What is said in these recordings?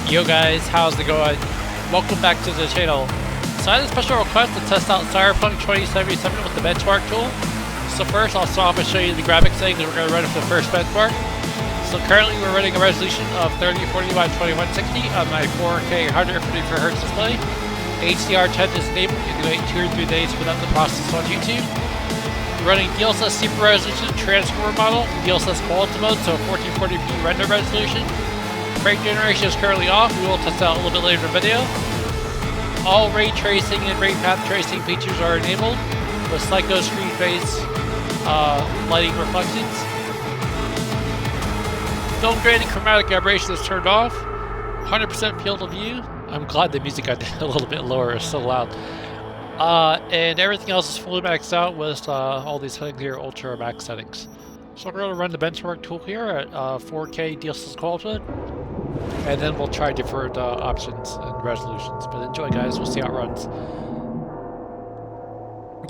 Yo guys, how's it going? Welcome back to the channel. So I had a special request to test out Cyberpunk 2077 with the benchmark tool. So first I'll start off and show you the graphics settings that we're going to run for the first benchmark. So currently we're running a resolution of 3040 by 2160 on my 4K 144Hz display. HDR10 is enabled. You can wait 2 or 3 days for that to process on YouTube. We're running DLSS Super Resolution Transformer model, DLSS Quality Mode, so 1440p render resolution. Frame generation is currently off. We will test out a little bit later in the video. All ray tracing and ray path tracing features are enabled with Psycho screen face lighting reflections. Film grain and chromatic aberration is turned off. 100% field of view. I'm glad the music got a little bit lower. It's so loud. And everything else is fully maxed out with all these settings here, ultra max settings. So we're going to run the benchmark tool here at 4K DLSS quality, and then we'll try different options and resolutions. But enjoy, guys. We'll see how it runs.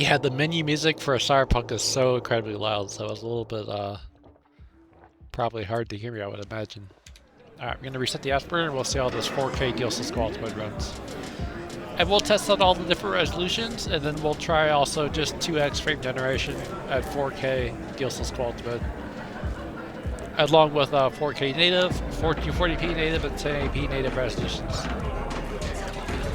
Yeah, the menu music for a Cyberpunk is so incredibly loud, so it's a little bit probably hard to hear me, I would imagine. Alright, we're going to reset the afterburner and we'll see how this 4K DLSS quality mode runs. And we'll test out all the different resolutions, and then we'll try also just 2x frame generation at 4K DLSS quality mode, along with 4K native, 1440p native, and 1080p native resolutions.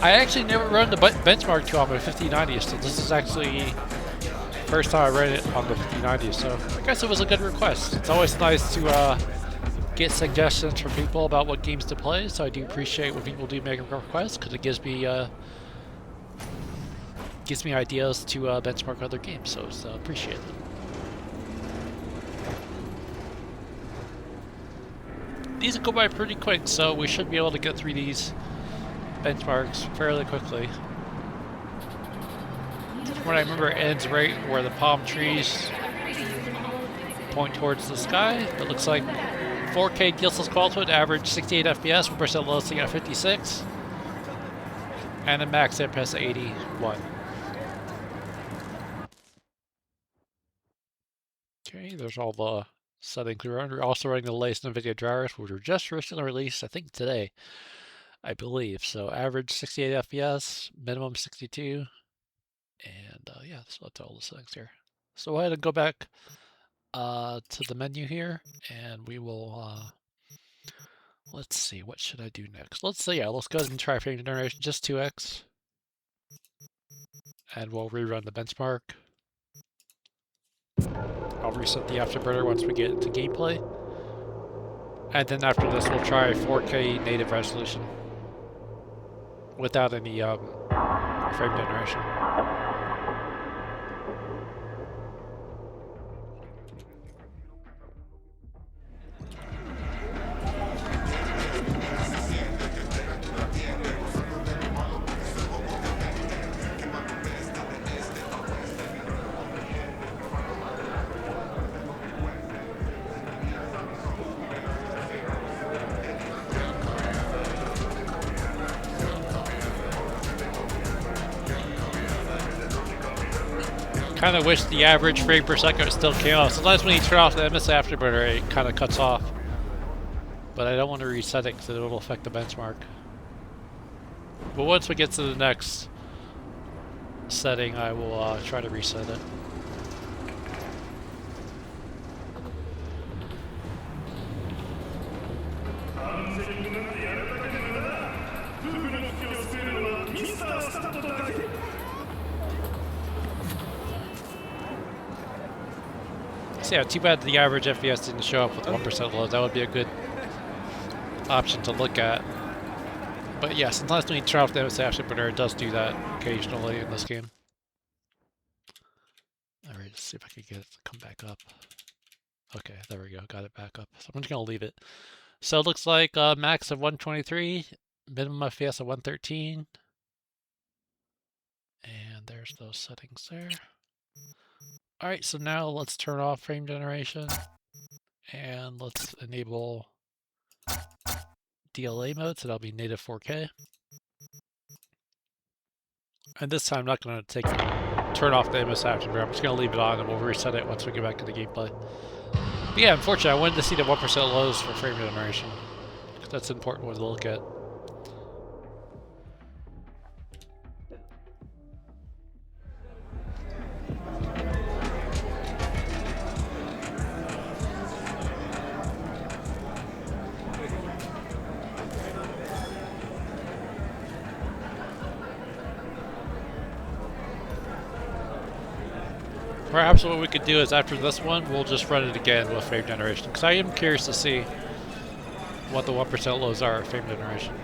I actually never run the benchmark tool on my 5090, so this is actually the first time I ran it on the 5090, so I guess it was a good request. It's always nice to get suggestions from people about what games to play, so I do appreciate when people do make a request, because it gives me ideas to benchmark other games, so it's appreciated. These go by pretty quick, so we should be able to get through these benchmarks fairly quickly. From what I remember, it ends right where the palm trees point towards the sky. It looks like 4K DLSS quality would average 68 FPS, 1% low sitting at 56, and a max FPS at 81. Okay, there's all the settings we're under. We're also running the latest NVIDIA drivers, which were just recently released, I think today, I believe. So average 68 FPS, minimum 62, and yeah, that's all the settings here. So go ahead and go back to the menu here, and we will let's see, what should I do next? Let's go ahead and try frame generation, just 2x, and we'll rerun the benchmark. I'll reset the afterburner once we get into gameplay, and then after this we'll try 4K native resolution without any frame generation. Kind of wish the average frame per second still came off. Sometimes when you turn off the MSI afterburner, it kind of cuts off. But I don't want to reset it because it will affect the benchmark. But once we get to the next setting, I will try to reset it. So yeah, too bad the average FPS didn't show up with 1% load. That would be a good option to look at. But yeah, sometimes when you turn off the MSI afterburner, it does do that occasionally in this game. Alright, let's see if I can get it to come back up. Okay, there we go, got it back up. So I'm just gonna leave it. So it looks like max of 123, minimum FPS of 113. And there's those settings there. Alright, so now let's turn off frame generation, and let's enable DLA mode, so that'll be native 4K. And this time I'm not going to turn off the MSI afterburner. I'm just going to leave it on and we'll reset it once we get back to the gameplay. But yeah, unfortunately, I wanted to see the 1% lows for frame generation, because that's an important one to look at. Perhaps what we could do is after this one, we'll just run it again with frame generation. Because I am curious to see what the 1% lows are at frame generation.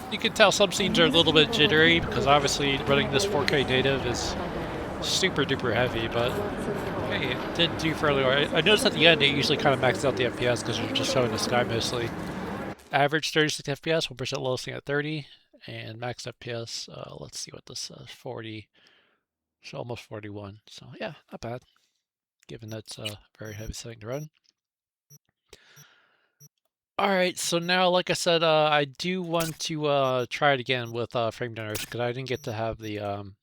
You can tell some scenes are a little bit jittery because obviously running this 4K native is super duper heavy, but hey, it did do fairly well. I noticed at the end it usually kind of maxes out the FPS because you're just showing the sky mostly. Average 36 FPS, 1% lowest thing at 30, and max FPS, let's see what this says, 40, so almost 41. So yeah, not bad, given that's a very heavy setting to run. Alright, so now, like I said, I do want to try it again with frame generation, because I didn't get to have the 1%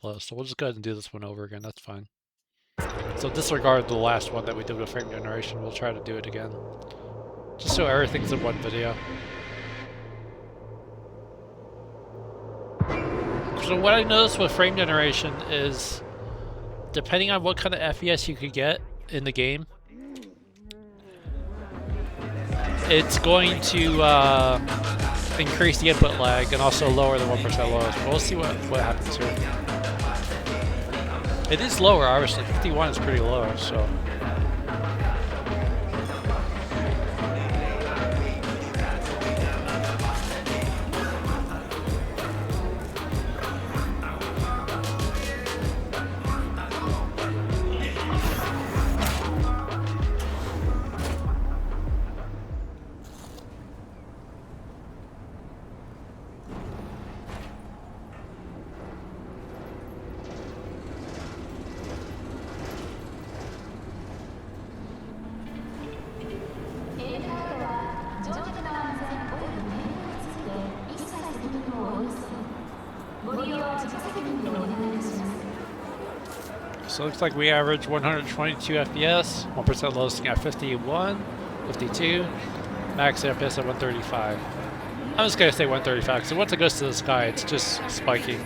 low, so we'll just go ahead and do this one over again, that's fine. So disregard the last one that we did with frame generation, we'll try to do it again. Just so everything's in one video. So what I noticed with frame generation is, depending on what kind of FPS you could get in the game, it's going to increase the input lag and also lower the 1% lowest. But we'll see what happens here. It is lower, obviously. 51 is pretty low, so. So it looks like we average 122 FPS, 1% lowest at 51, 52, max FPS at 135. I'm just going to say 135, because once it goes to the sky, it's just spiking.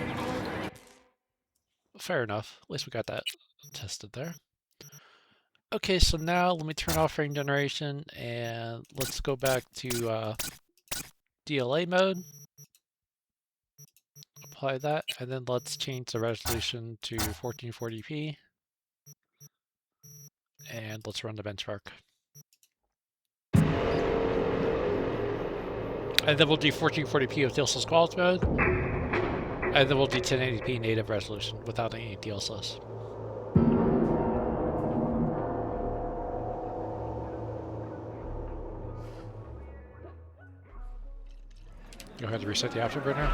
Fair enough. At least we got that tested there. Okay, so now let me turn off frame generation, and let's go back to DLA mode. Apply that, and then let's change the resolution to 1440p. And let's run the benchmark. And then we'll do 1440p with DLSS quality mode. And then we'll do 1080p native resolution without any DLSS. Go ahead and reset the afterburner.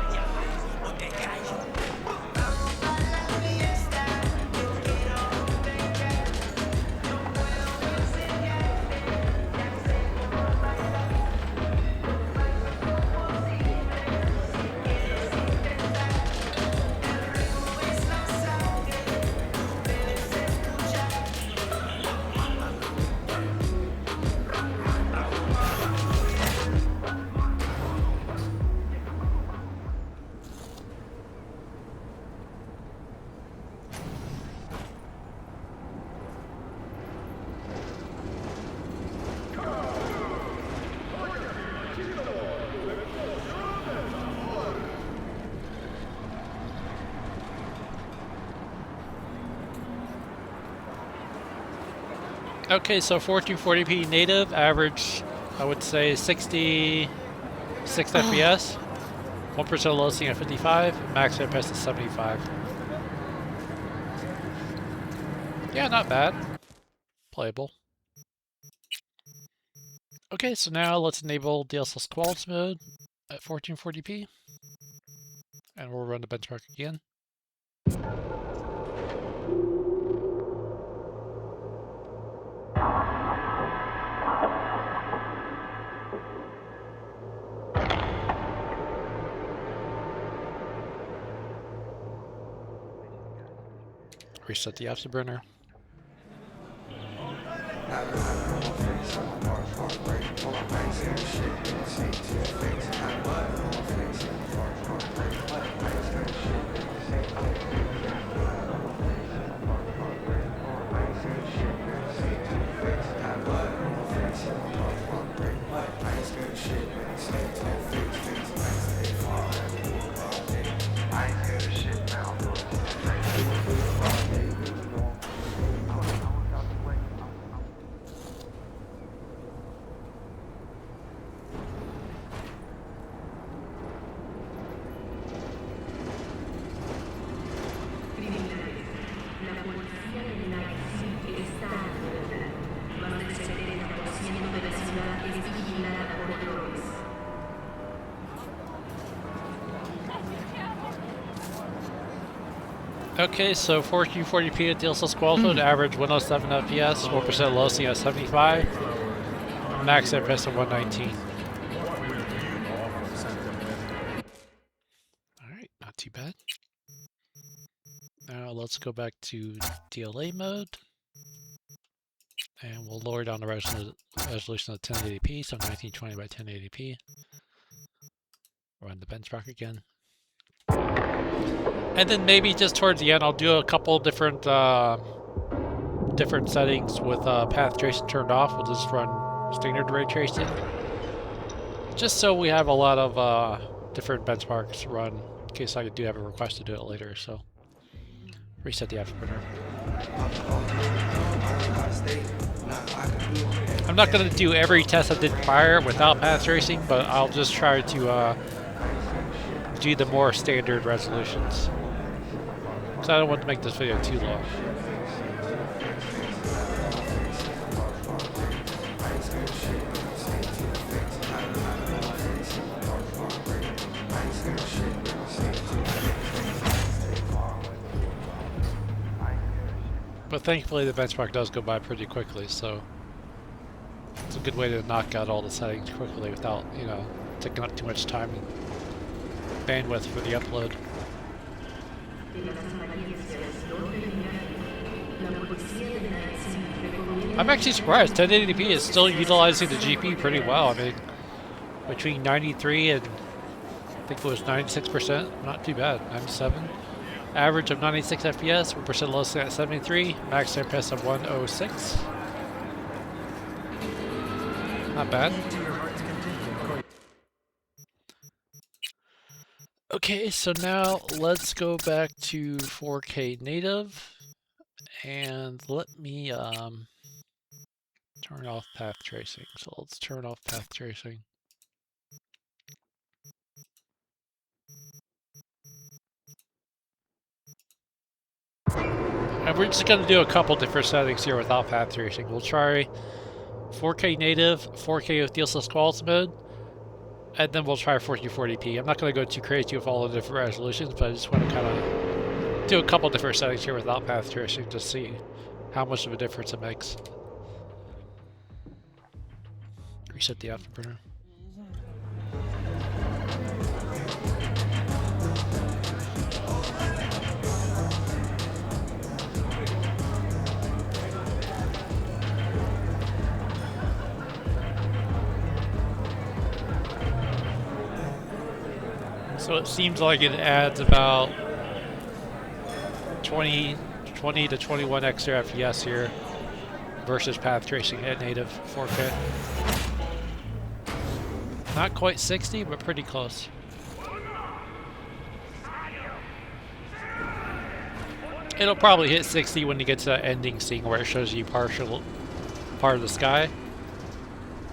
Okay, so 1440p native, average, I would say 66 FPS, 1% low setting at 55, max FPS at 75. Yeah, not bad. Playable. Okay, so now let's enable DLSS quality mode at 1440p, and we'll run the benchmark again. Reset the afterburner. Okay, so 4Q40p at DLSS quality mode, average 107 FPS, 4% lossy at 75, max FPS at 119. Alright, not too bad. Now let's go back to DLA mode, and we'll lower down the resolution of 1080p, so 1920 by 1080p. Run the benchmark again. And then maybe just towards the end, I'll do a couple different different settings with path tracing turned off. We'll just run standard ray tracing, just so we have a lot of different benchmarks to run in case I do have a request to do it later. So reset the afterburner. I'm not going to do every test I did prior without path tracing, but I'll just try to do the more standard resolutions. So I don't want to make this video too long. But thankfully the benchmark does go by pretty quickly, so it's a good way to knock out all the settings quickly without, you know, taking up too much time and bandwidth for the upload. I'm actually surprised. 1080p is still utilizing the GPU pretty well. I mean, between 93 and I think it was 96%, not too bad. 97. Average of 96 FPS, 1% low at 73, max FPS of 106. Not bad. Okay, so now let's go back to 4K native, and let me turn off path tracing. So let's turn off path tracing. And we're just going to do a couple different settings here without path tracing. We'll try 4K native, 4K with DLSS quality mode, and then we'll try 4Q40p. I'm not going to go too crazy with all the different resolutions, but I just want to kind of do a couple different settings here without path tracing to see how much of a difference it makes. Reset the afterburner. So it seems like it adds about 20 to 21 extra FPS here versus path tracing at native 4K. Not quite 60, but pretty close. It'll probably hit 60 when you get to that ending scene where it shows you partial part of the sky.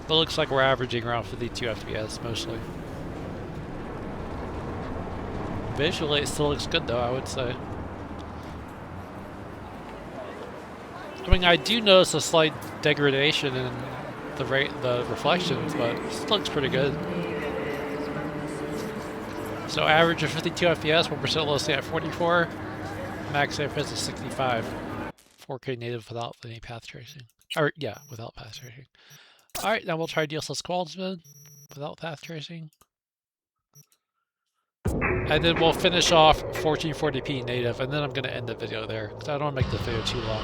But it looks like we're averaging around 52 FPS mostly. Visually, it still looks good though, I would say. I mean, I do notice a slight degradation in the reflections, but it still looks pretty good. So average of 52 FPS, 1% low at 44, max FPS is 65. 4K native without any path tracing. Or yeah, without path tracing. Alright, now we'll try DLSS quality mode without path tracing. And then we'll finish off 1440p native, and then I'm going to end the video there, because I don't want to make this video too long.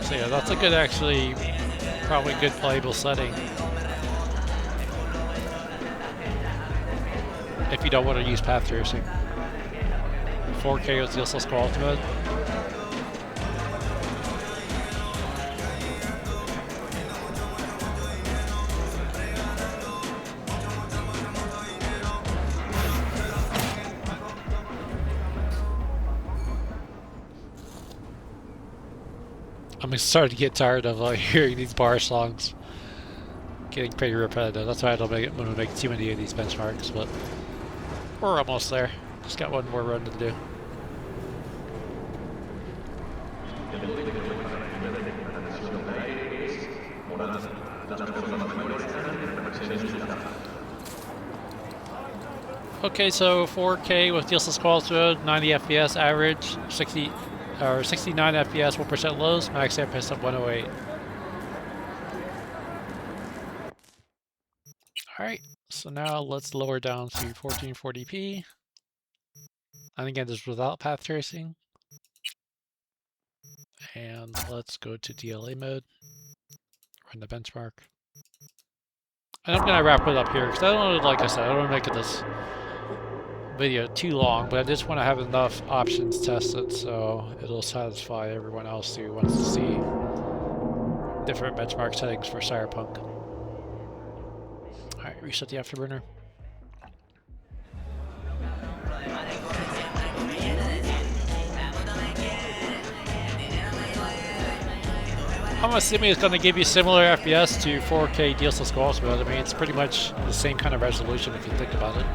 So yeah, that's a good, actually, probably good playable setting. If you don't want to use path tracing. 4K with DLSS quality mode. I'm starting to get tired of hearing these bar songs. Getting pretty repetitive. That's why I don't want to make too many of these benchmarks, but we're almost there. Just got one more run to do. Okay, so 4K with DLSS quality mode, 90 FPS average, 69 FPS, 1% lows, max FPS of 108. Alright, so now let's lower down to 1440p. And again, this is without path tracing. And let's go to DLA mode. Run the benchmark. And I'm gonna wrap it up here because I don't want to, like I said, I don't want to make this video too long, but I just want to have enough options tested so it'll satisfy everyone else who wants to see different benchmark settings for Cyberpunk. Alright, reset the afterburner. I'm assuming it's going to give you similar FPS to 4K DLSS quality mode. I mean, it's pretty much the same kind of resolution if you think about it.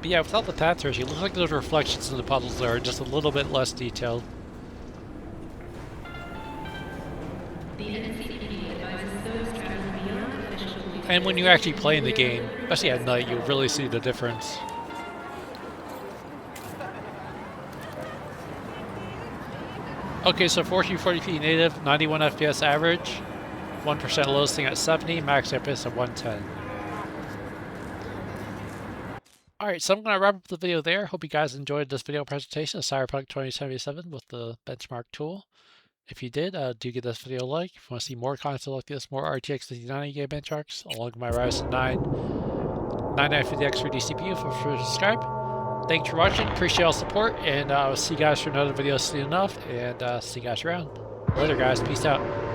But yeah, without the path tracing, it looks like those reflections in the puzzles there are just a little bit less detailed. And when you actually play in the game, especially at night, you'll really see the difference. Okay, so 1440p native, 91 FPS average, 1% low sitting at 70, max FPS of 110. Alright, so I'm going to wrap up the video there. Hope you guys enjoyed this video presentation of Cyberpunk 2077 with the benchmark tool. If you did, do give this video a like. If you want to see more content like this, more RTX 5090 game benchmarks, along with my Ryzen 9 9950X 3D CPU, feel free to subscribe. Thanks for watching, appreciate all support, and I'll see you guys for another video soon enough, and see you guys around. Later guys, peace out.